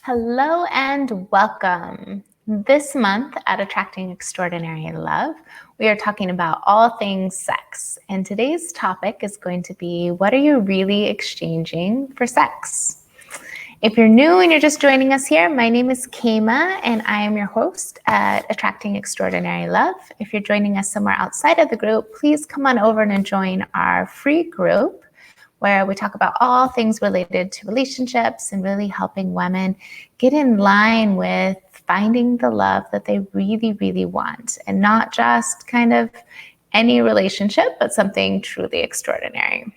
Hello and welcome. This month at Attracting Extraordinary Love, we are talking about all things sex. And today's topic is going to be, what are you really exchanging for sex? If you're new and you're just joining us here, my name is Kema and I am your host at Attracting Extraordinary Love. If you're joining us somewhere outside of the group, please come on over and join our free group where we talk about all things related to relationships and really helping women get in line with finding the love that they really, really want, and not just kind of any relationship, but something truly extraordinary.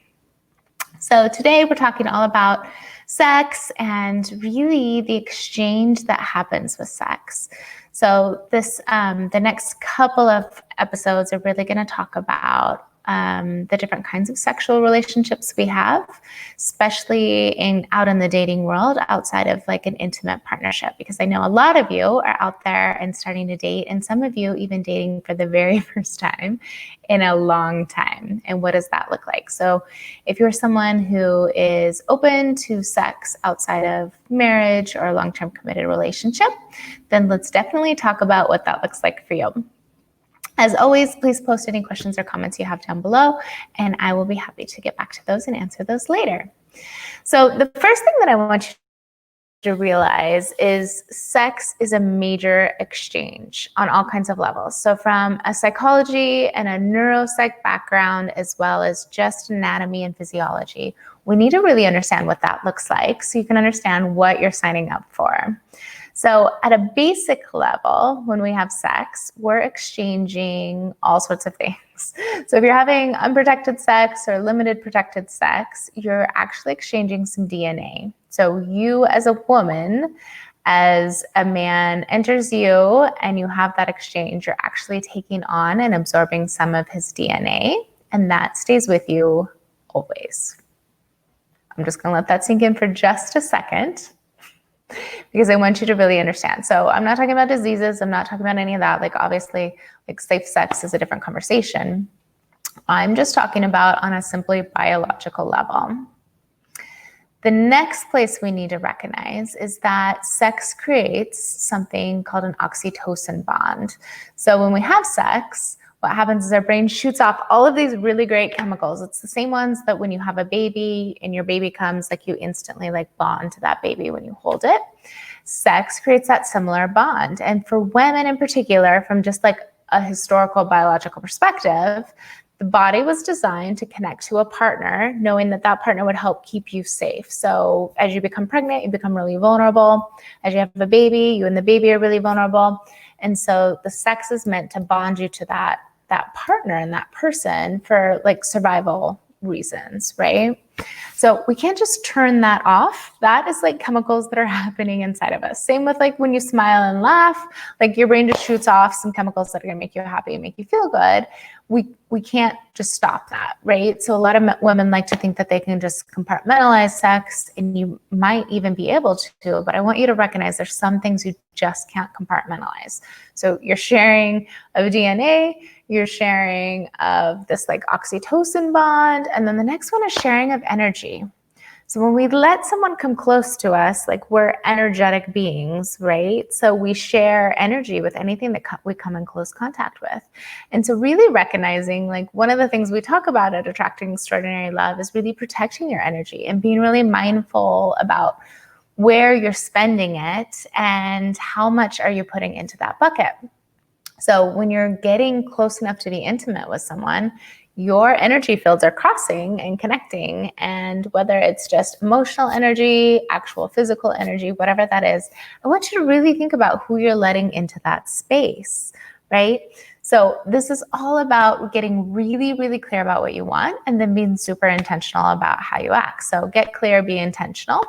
So today we're talking all about sex and really the exchange that happens with sex. So the next couple of episodes are really going to talk about the different kinds of sexual relationships we have, especially out in the dating world outside of like an intimate partnership, because I know a lot of you are out there and starting to date, and some of you even dating for the very first time in a long time. And what does that look like? So if you're someone who is open to sex outside of marriage or a long-term committed relationship, then let's definitely talk about what that looks like for you. As always, please post any questions or comments you have down below, and I will be happy to get back to those and answer those later. So the first thing that I want you to realize is sex is a major exchange on all kinds of levels. So from a psychology and a neuropsych background, as well as just anatomy and physiology, we need to really understand what that looks like so you can understand what you're signing up for. So at a basic level, when we have sex, we're exchanging all sorts of things. So if you're having unprotected sex or limited protected sex, you're actually exchanging some DNA. So you as a woman, as a man enters you and you have that exchange, you're actually taking on and absorbing some of his DNA, and that stays with you always. I'm just going to let that sink in for just a second, because I want you to really understand. So I'm not talking about diseases. I'm not talking about any of that. Like obviously, like safe sex is a different conversation. I'm just talking about on a simply biological level. The next place we need to recognize is that sex creates something called an oxytocin bond. So when we have sex, what happens is our brain shoots off all of these really great chemicals. It's the same ones that when you have a baby and your baby comes, like you instantly like bond to that baby when you hold it. Sex creates that similar bond. And for women in particular, from just like a historical biological perspective, the body was designed to connect to a partner, knowing that that partner would help keep you safe. So as you become pregnant, you become really vulnerable. As you have a baby, you and the baby are really vulnerable. And so the sex is meant to bond you to that partner and that person for like survival reasons, right? So we can't just turn that off. That is like chemicals that are happening inside of us. Same with like when you smile and laugh, like your brain just shoots off some chemicals that are gonna make you happy and make you feel good. We can't just stop that, right? So a lot of women like to think that they can just compartmentalize sex, and you might even be able to, but I want you to recognize there's some things you just can't compartmentalize. So you're sharing of DNA, you're sharing of this like oxytocin bond, and then the next one is sharing of energy. So when we let someone come close to us, like we're energetic beings, right? So we share energy with anything that we come in close contact with. And so really recognizing, like one of the things we talk about at Attracting Extraordinary Love is really protecting your energy and being really mindful about where you're spending it and how much are you putting into that bucket. So when you're getting close enough to be intimate with someone, your energy fields are crossing and connecting. And whether it's just emotional energy, actual physical energy, whatever that is, I want you to really think about who you're letting into that space, right? So this is all about getting really, really clear about what you want and then being super intentional about how you act. So get clear, be intentional.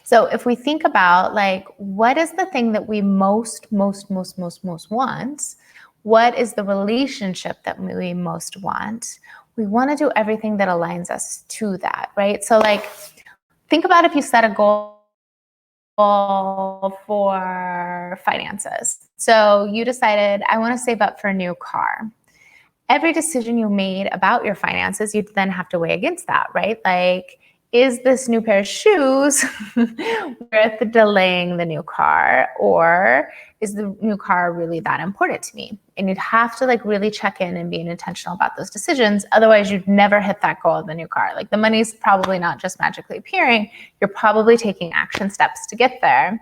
So if we think about like, what is the thing that we most want? What is the relationship that we most want? We want to do everything that aligns us to that, right? So like, think about if you set a goal for finances. So you decided, I want to save up for a new car. Every decision you made about your finances, you'd then have to weigh against that, right? Like, is this new pair of shoes worth delaying the new car, or is the new car really that important to me? And you'd have to like really check in and be intentional about those decisions. Otherwise, you'd never hit that goal of the new car. Like the money's probably not just magically appearing. You're probably taking action steps to get there.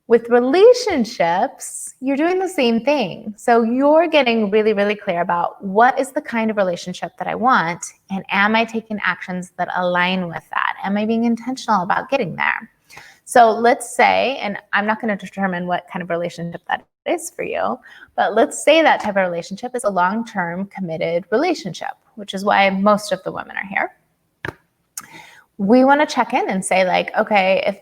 With relationships, you're doing the same thing. So you're getting really, really clear about what is the kind of relationship that I want, and am I taking actions that align with that? Am I being intentional about getting there? So let's say, and I'm not going to determine what kind of relationship that is for you, but let's say that type of relationship is a long-term committed relationship, which is why most of the women are here. We want to check in and say like, okay, if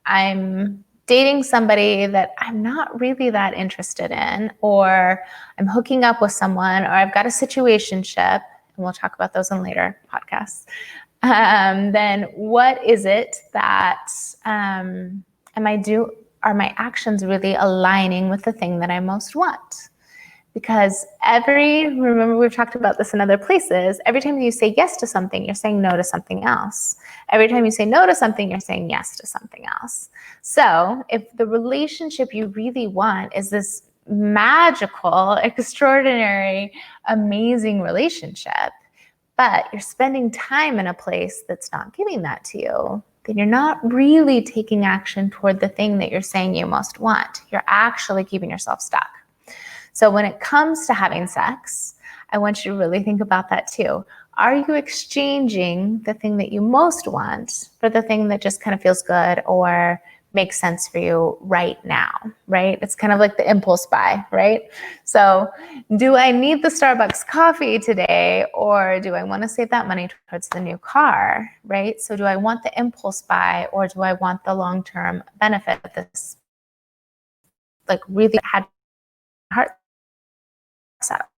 I'm dating somebody that I'm not really that interested in, or I'm hooking up with someone, or I've got a situationship, and we'll talk about those in later podcasts, then what is it that are my actions really aligning with the thing that I most want? Because remember we've talked about this in other places, every time you say yes to something, you're saying no to something else. Every time you say no to something, you're saying yes to something else. So if the relationship you really want is this magical, extraordinary, amazing relationship, but you're spending time in a place that's not giving that to you, then you're not really taking action toward the thing that you're saying you most want. You're actually keeping yourself stuck. So when it comes to having sex, I want you to really think about that too. Are you exchanging the thing that you most want for the thing that just kind of feels good or makes sense for you right now, right? It's kind of like the impulse buy, right? So do I need the Starbucks coffee today, or do I want to save that money towards the new car, right? So do I want the impulse buy, or do I want the long-term benefit of this, like really had heart setup?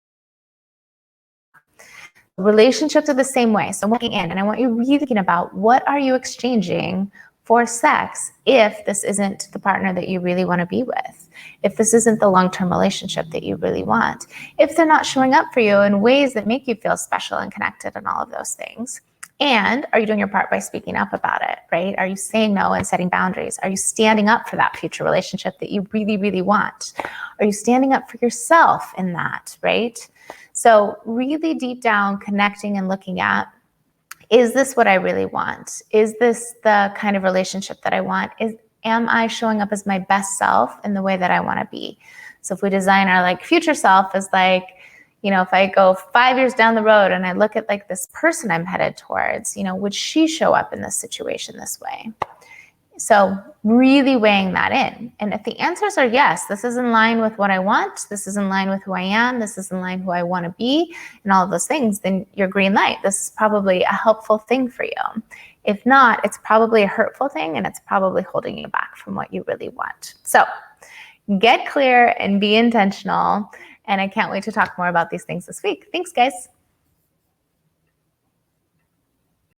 Relationships are the same way. So I'm looking in, and I want you really thinking about what are you exchanging for sex if this isn't the partner that you really want to be with, if this isn't the long-term relationship that you really want, if they're not showing up for you in ways that make you feel special and connected and all of those things. And are you doing your part by speaking up about it, right? Are you saying no and setting boundaries? Are you standing up for that future relationship that you really, really want? Are you standing up for yourself in that, right? So really deep down connecting and looking at, is this what I really want? Is this the kind of relationship that I want? Am I showing up as my best self in the way that I want to be? So if we design our like future self as like, you know, if I go 5 years down the road and I look at like this person I'm headed towards, you know, would she show up in this situation this way? So really weighing that in. And if the answers are yes, this is in line with what I want, this is in line with who I am, this is in line with who I want to be, and all of those things, then you're green light. This is probably a helpful thing for you. If not, it's probably a hurtful thing, and it's probably holding you back from what you really want. So get clear and be intentional. And I can't wait to talk more about these things this week. Thanks, guys.